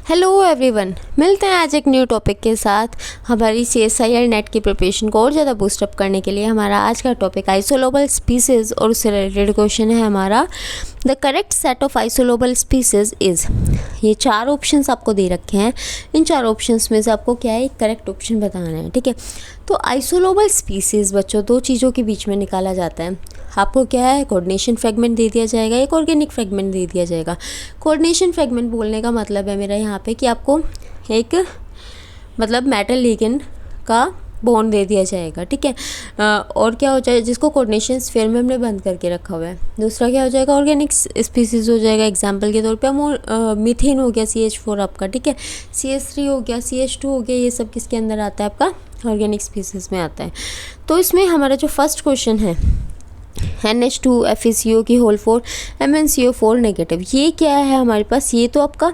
Hello everyone, मिलते हैं आज एक न्यू टॉपिक के साथ। हमारी CSIR नेट की प्रिपरेशन को और ज़्यादा बूस्टअप करने के लिए हमारा आज का टॉपिक आइसोलोबल स्पीसीज़ और उससे रिलेटेड क्वेश्चन है हमारा the correct set of isolobal species is. ये 4 ऑप्शंस आपको दे रखे हैं। इन 4 ऑप्शंस में से आपको क्या है, एक करेक्ट ऑप्शन बताना है। ठीक है, तो आइसोलोबल स्पीसीज़ बच्चों 2 चीज़ों के बीच में निकाला जाता है। आपको क्या है, कोऑर्डिनेशन फ्रेगमेंट दे दिया जाएगा, एक ऑर्गेनिक फ्रेगमेंट दे दिया जाएगा। कोऑर्डिनेशन फ्रेगमेंट बोलने का मतलब है मेरा यहाँ पे कि आपको एक मतलब मेटल लिगेंड का बॉन्ड दे दिया जाएगा। ठीक है, और क्या हो जाए, जिसको कोऑर्डिनेशन स्फीयर में हमने बंद करके रखा हुआ है। दूसरा क्या हो जाएगा, ऑर्गेनिक स्पीसीज़ हो जाएगा। एग्जांपल के तौर पे मीथेन हो गया CH4 आपका। ठीक है, CH3 हो गया, CH2 हो गया, ये सब किसके अंदर आता है, आपका ऑर्गेनिक स्पीसीज़ में आता है। तो इसमें हमारा जो फर्स्ट क्वेश्चन है NH2 FeCO की होल 4 MnCO4 नेगेटिव, ये क्या है हमारे पास, ये तो आपका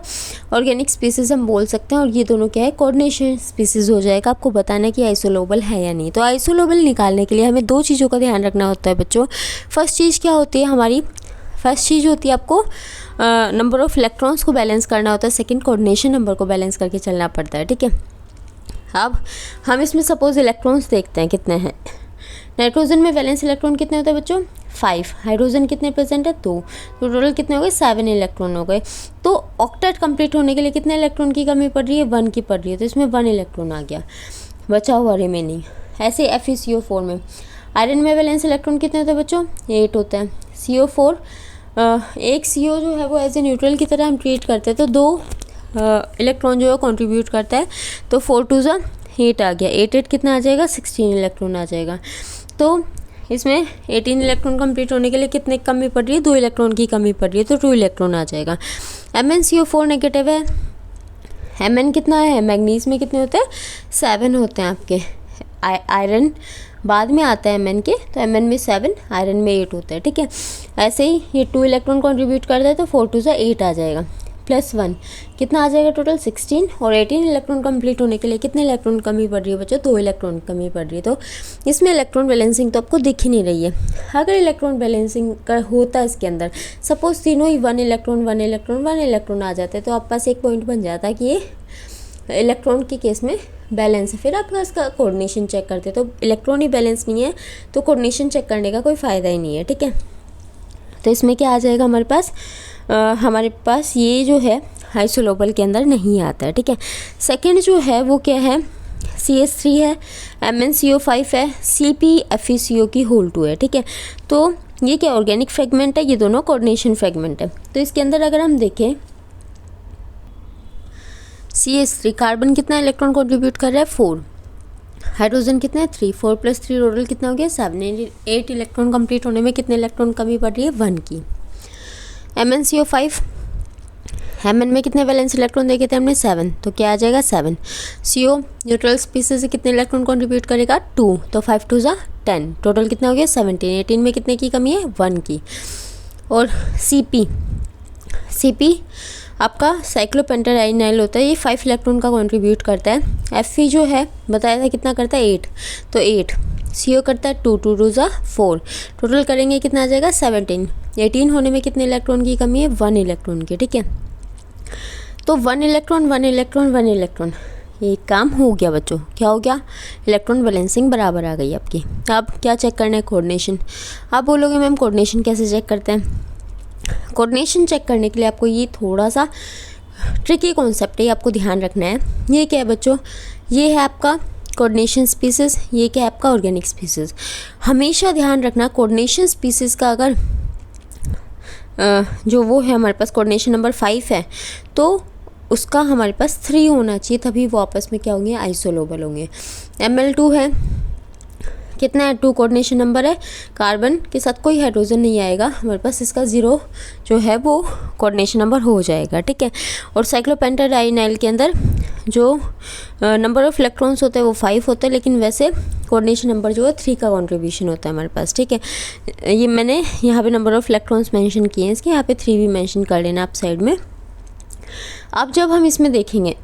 ऑर्गेनिक स्पीसीज़ हम बोल सकते हैं, और ये दोनों क्या है, कोऑर्डिनेशन स्पीसीज़ हो जाएगा। आपको बताना है कि आइसोलोबल है या नहीं। तो आइसोलोबल निकालने के लिए हमें 2 चीज़ों का ध्यान रखना होता है बच्चों। फर्स्ट चीज़ क्या होती है हमारी, फर्स्ट चीज़ होती है आपको नंबर ऑफ़ इलेक्ट्रॉन्स को बैलेंस करना होता है। सेकेंड, कोऑर्डिनेशन नंबर को बैलेंस करके चलना पड़ता है। ठीक है, अब हम इसमें सपोज इलेक्ट्रॉन्स देखते हैं कितने हैं। नाइट्रोजन में वैलेंस इलेक्ट्रॉन कितने होते हैं बच्चों, 5। हाइड्रोजन कितने प्रेजेंट है, 2। तो टोटल कितने हो गए, 7 इलेक्ट्रॉन हो गए। तो ऑक्टेट कंप्लीट होने के लिए कितने इलेक्ट्रॉन की कमी पड़ रही है, 1 की पड़ रही है। तो इसमें 1 इलेक्ट्रॉन आ गया, बचा हुआ रिमेनिंग। ऐसे FeCO4 में आयरन में वैलेंस इलेक्ट्रॉन कितने होते हैं बच्चों, 8 होते हैं। CO4 एक CO जो है वो एज ए न्यूट्रल की तरह हम ट्रीट करते हैं, तो 2 इलेक्ट्रॉन जो है कंट्रीब्यूट करता है। तो 4 2 ज़ा 8 आ गया। 8 कितना आ जाएगा, 16 इलेक्ट्रॉन आ जाएगा। तो इसमें 18 इलेक्ट्रॉन कंप्लीट होने के लिए कितने कमी पड़ रही है, 2 इलेक्ट्रॉन की कमी पड़ रही है, तो 2 इलेक्ट्रॉन आ जाएगा। MnCO4 नेगेटिव है। Mn कितना है, मैग्नीज में कितने होते हैं, 7 होते हैं आपके। आयरन बाद में आता है Mn के, तो Mn में 7, आयरन में 8 होता है। ठीक है, ऐसे ही ये 2 इलेक्ट्रॉन कंट्रीब्यूट करता है, तो 4 2 ज़ा 8 आ जाएगा, +1 कितना आ जाएगा, टोटल 16। और 18 इलेक्ट्रॉन कंप्लीट होने के लिए कितने इलेक्ट्रॉन कमी पड़ रही है बच्चों, 2 इलेक्ट्रॉन कमी पड़ रही है। तो इसमें इलेक्ट्रॉन बैलेंसिंग तो आपको दिख ही नहीं रही है। अगर इलेक्ट्रॉन बैलेंसिंग का होता है इसके अंदर, सपोज तीनों ही 1 इलेक्ट्रॉन 1 इलेक्ट्रॉन 1 इलेक्ट्रॉन आ जाते हैं, तो आप पास एक पॉइंट बन जाता है कि ये इलेक्ट्रॉन के केस में बैलेंस है। फिर आप इसका कोऑर्डिनेशन चेक करते हैं, तो इलेक्ट्रॉन ही बैलेंस नहीं है, तो कोऑर्डिनेशन चेक करने का कोई फ़ायदा ही नहीं है। ठीक है, तो इसमें क्या आ जाएगा हमारे पास ये जो है आइसोलोबल के अंदर नहीं आता है। ठीक है, सेकंड जो है वो क्या है, CH3 है, MnCO5 है, CpFeCO की होल 2 है। ठीक है, तो ये क्या ऑर्गेनिक फ्रेगमेंट है, ये दोनों कोऑर्डिनेशन फ्रेगमेंट है। तो इसके अंदर अगर हम देखें, CH3 कार्बन कितना इलेक्ट्रॉन कंट्रीब्यूट कर रहा है, 4। हाइड्रोजन कितना है, 3। 4 + 3 टोटल कितना हो गया, 7। 8 इलेक्ट्रॉन कंप्लीट होने में कितने इलेक्ट्रॉन कमी पड़ रही है, 1 की। MnCO5, Mn में कितने वैलेंस इलेक्ट्रॉन देखे थे हमने, 7, तो क्या आ जाएगा, 7। CO न्यूट्रल स्पीसीज से कितने इलेक्ट्रॉन कंट्रीब्यूट करेगा, 2, तो 5 2 ज़ा 10, टोटल कितना हो गया, 17। 18 में कितने की कमी है, 1 की। और CP आपका साइक्लोपेंटाडाइनाइल होता है, ये 5 इलेक्ट्रॉन का कंट्रीब्यूट करता है। Fe जो है बताया था कितना करता है, 8, तो 8। CO करता है 2 2 2 ज़ा 4, टोटल करेंगे कितना आ जाएगा, 17। 18 होने में कितने इलेक्ट्रॉन की कमी है, 1 इलेक्ट्रॉन की। ठीक है, तो 1 इलेक्ट्रॉन 1 इलेक्ट्रॉन 1 इलेक्ट्रॉन, ये काम हो गया बच्चों। क्या हो गया, इलेक्ट्रॉन बैलेंसिंग बराबर आ गई आपकी। अब क्या चेक करना है, कोऑर्डिनेशन। आप बोलोगे मैम कोऑर्डिनेशन कैसे चेक करते हैं। कोऑर्डिनेशन चेक करने के लिए आपको ये थोड़ा सा ट्रिकी कॉन्सेप्ट है, आपको ध्यान रखना है। ये क्या है बच्चों, ये है आपका कोऑर्डिनेशन स्पीसीज़, ये क्या है आपका ऑर्गेनिक स्पीसीज़। हमेशा ध्यान रखना, कोऑर्डिनेशन स्पीसीज़ का अगर जो वो है हमारे पास कोऑर्डिनेशन नंबर 5 है, तो उसका हमारे पास 3 होना चाहिए, तभी वो आपस में क्या होंगे, आइसोलोबल होंगे। Ml2 है, कितना है, 2 कोऑर्डिनेशन नंबर है, कार्बन के साथ कोई हाइड्रोजन नहीं आएगा हमारे पास, इसका 0 जो है वो कोऑर्डिनेशन नंबर हो जाएगा। ठीक है, और साइक्लोपेंटाडाइनाइल के अंदर जो नंबर ऑफ़ इलेक्ट्रॉन्स होते हैं वो 5 होते हैं, लेकिन वैसे कोऑर्डिनेशन नंबर जो है 3 का कंट्रीब्यूशन होता है हमारे पास। ठीक है, ये मैंने यहाँ पे नंबर ऑफ़ इलेक्ट्रॉन्स मेंशन किए हैं, इसके यहाँ पे 3 भी मेंशन कर लेना आप साइड में। अब जब हम इसमें देखेंगे,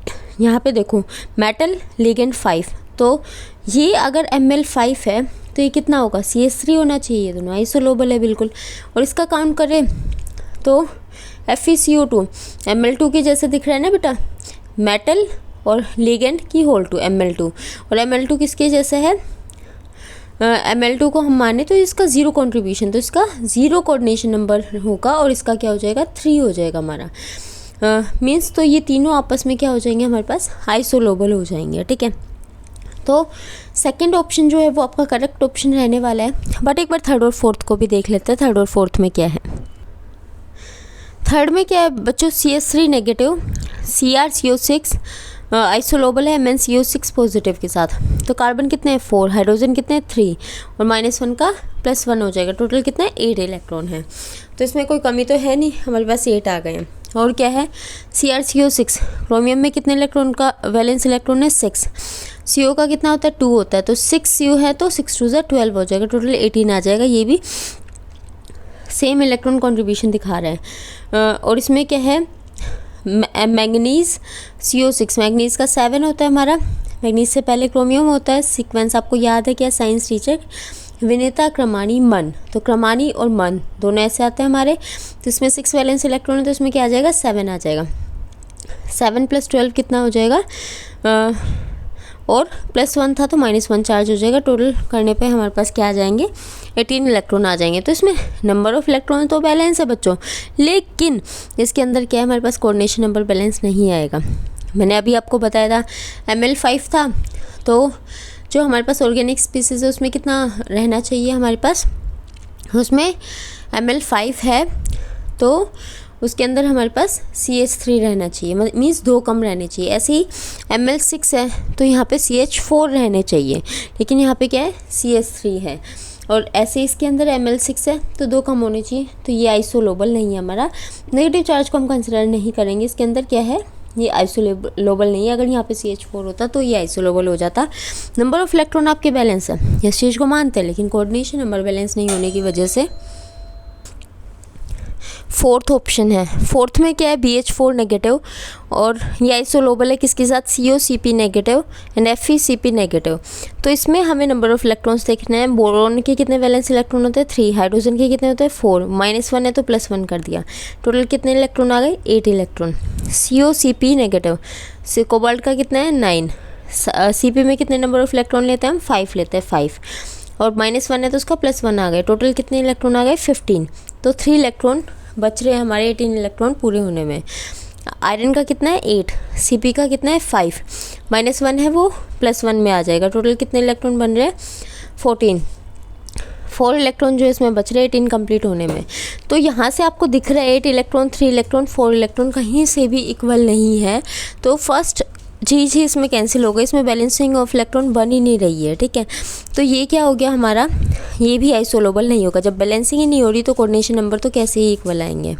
यहाँ पे देखो मेटल लिगेंड 5, तो ये अगर Ml5 है तो ये कितना होगा, CH3 होना चाहिए। ये दोनों आइसोलोबल है बिल्कुल। और इसका काउंट करें तो FeCO2 Ml2 के जैसे दिख रहा है ना बेटा, मेटल और लिगेंड की होल टू Ml2, और Ml2 किसके जैसे है, Ml2 को हम माने तो इसका ज़ीरो कॉन्ट्रीब्यूशन, तो इसका ज़ीरो कोऑर्डिनेशन नंबर होगा और इसका क्या हो जाएगा 3 हो जाएगा हमारा। मीन्स तो ये तीनों आपस में क्या हो जाएंगे हमारे पास आइसोलोबल हो जाएंगे, ठीक है। तो सेकंड ऑप्शन जो है वो आपका करेक्ट ऑप्शन रहने वाला है। बट एक बार थर्ड और फोर्थ को भी देख लेते हैं, थर्ड और फोर्थ में क्या है। थर्ड में क्या है बच्चों, CH3 नेगेटिव CrCO6 आइसोलोबल है MnCO6 पॉजिटिव के साथ। तो कार्बन कितने हैं 4, हाइड्रोजन कितने हैं 3 और -1 का +1 हो जाएगा। टोटल कितने 8 इलेक्ट्रॉन है। तो इसमें कोई कमी तो है नहीं, हमारे पास 8 आ गए हैं। और क्या है CrCO6, क्रोमियम में कितने इलेक्ट्रॉन का वैलेंस इलेक्ट्रॉन है 6, CO का कितना होता है 2 होता है, तो 6 CO है तो 6 2 12 हो जाएगा, टोटल 18 आ जाएगा। ये भी सेम इलेक्ट्रॉन कॉन्ट्रीब्यूशन दिखा रहा है। और इसमें क्या है मैंगनीज CO6, मैंगनीज का 7 होता है हमारा, मैंगनीज से पहले क्रोमियम होता है। सीक्वेंस आपको याद है क्या, साइंस टीचर विनीता, क्रमानी, मन, तो क्रमानी और मन दोनों ऐसे आते हैं हमारे। तो इसमें 6 वैलेंस इलेक्ट्रॉन है तो इसमें क्या आ जाएगा 7 आ जाएगा। 7 + 12 कितना हो जाएगा, और +1 था तो -1 चार्ज हो जाएगा। टोटल करने पे हमारे पास क्या आ जाएंगे 18 इलेक्ट्रॉन आ जाएंगे। तो इसमें नंबर ऑफ़ इलेक्ट्रॉन तो बैलेंस है बच्चों, लेकिन इसके अंदर क्या है हमारे पास कोऑर्डिनेशन नंबर बैलेंस नहीं आएगा। मैंने अभी आपको बताया था Ml5 था, तो जो हमारे पास ऑर्गेनिक स्पीसीज़ है उसमें कितना रहना चाहिए हमारे पास, उसमें Ml5 है तो उसके अंदर हमारे पास CH3 रहना चाहिए, मीन्स 2 कम रहने चाहिए। ऐसे ही Ml6 है तो यहाँ पे CH4 रहने चाहिए, लेकिन यहाँ पे क्या है CH3 है। और ऐसे इसके अंदर Ml6 है तो 2 कम होने चाहिए, तो ये आइसोलोबल नहीं है हमारा। नेगेटिव चार्ज को हम कंसिडर नहीं करेंगे, इसके अंदर क्या है ये आइसोलोबल नहीं है। अगर यहाँ पे CH4 होता तो ये आइसोलोबल हो जाता। नंबर ऑफ इलेक्ट्रॉन आपके बैलेंस है, इस चीज़ को मानते हैं, लेकिन कोऑर्डिनेशन नंबर बैलेंस नहीं होने की वजह से फोर्थ ऑप्शन है। फोर्थ में क्या है BH4 नेगेटिव, और ये आइसोलोबल है किसके साथ COCP negative and FeCP negative. तो इसमें हमें नंबर ऑफ इलेक्ट्रॉन्स देखना है। बोरॉन के कितने वैलेंस इलेक्ट्रॉन होते हैं 3, हाइड्रोजन के कितने होते हैं 4, -1 है तो +1 कर दिया। टोटल कितने इलेक्ट्रॉन आ गए 8 इलेक्ट्रॉन। COCP नेगेटिव, कोबाल्ट का कितना है 9, CP में कितने नंबर ऑफ इलेक्ट्रॉन लेते हैं हम 5 लेते हैं 5, और -1 है तो उसका +1 आ गए। टोटल कितने इलेक्ट्रॉन आ गए 15, तो 3 इलेक्ट्रॉन बच रहे हैं हमारे 18 इलेक्ट्रॉन पूरे होने में। आयरन का कितना है 8, CP का कितना है 5, -1 है वो +1 में आ जाएगा। टोटल कितने इलेक्ट्रॉन बन रहे हैं 14, 4 इलेक्ट्रॉन जो इसमें बच रहे हैं 18 कंप्लीट होने में। तो यहाँ से आपको दिख रहा है 8 इलेक्ट्रॉन 3 इलेक्ट्रॉन 4 इलेक्ट्रॉन कहीं से भी इक्वल नहीं है, तो फर्स्ट चीज़ ही इसमें कैंसिल हो गई, इसमें बैलेंसिंग ऑफ इलेक्ट्रॉन बन ही नहीं रही है, ठीक है। तो ये क्या हो गया हमारा, ये भी आइसोलोबल नहीं होगा। जब बैलेंसिंग ही नहीं हो रही तो कोऑर्डिनेशन नंबर तो कैसे ही इक्वल आएंगे।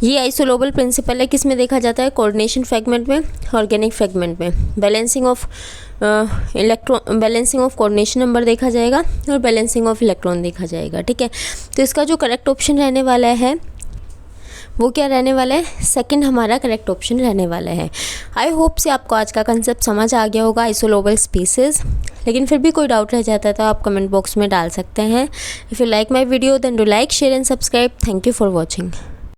ये आइसोलोबल प्रिंसिपल है, किस में देखा जाता है कोऑर्डिनेशन फ्रेगमेंट में, ऑर्गेनिक फ्रेगमेंट में। Balancing of balancing of coordination number देखा जाएगा और बैलेंसिंग ऑफ इलेक्ट्रॉन देखा जाएगा, ठीक है। तो इसका जो करेक्ट ऑप्शन रहने वाला है वो क्या रहने वाला है, सेकंड हमारा करेक्ट ऑप्शन रहने वाला है। आई होप से आपको आज का कंसेप्ट समझ आ गया होगा आइसोलोबल स्पीसीज। लेकिन फिर भी कोई डाउट रह जाता है तो आप कमेंट बॉक्स में डाल सकते हैं। If you like my video then do like share and subscribe. Thank you for watching.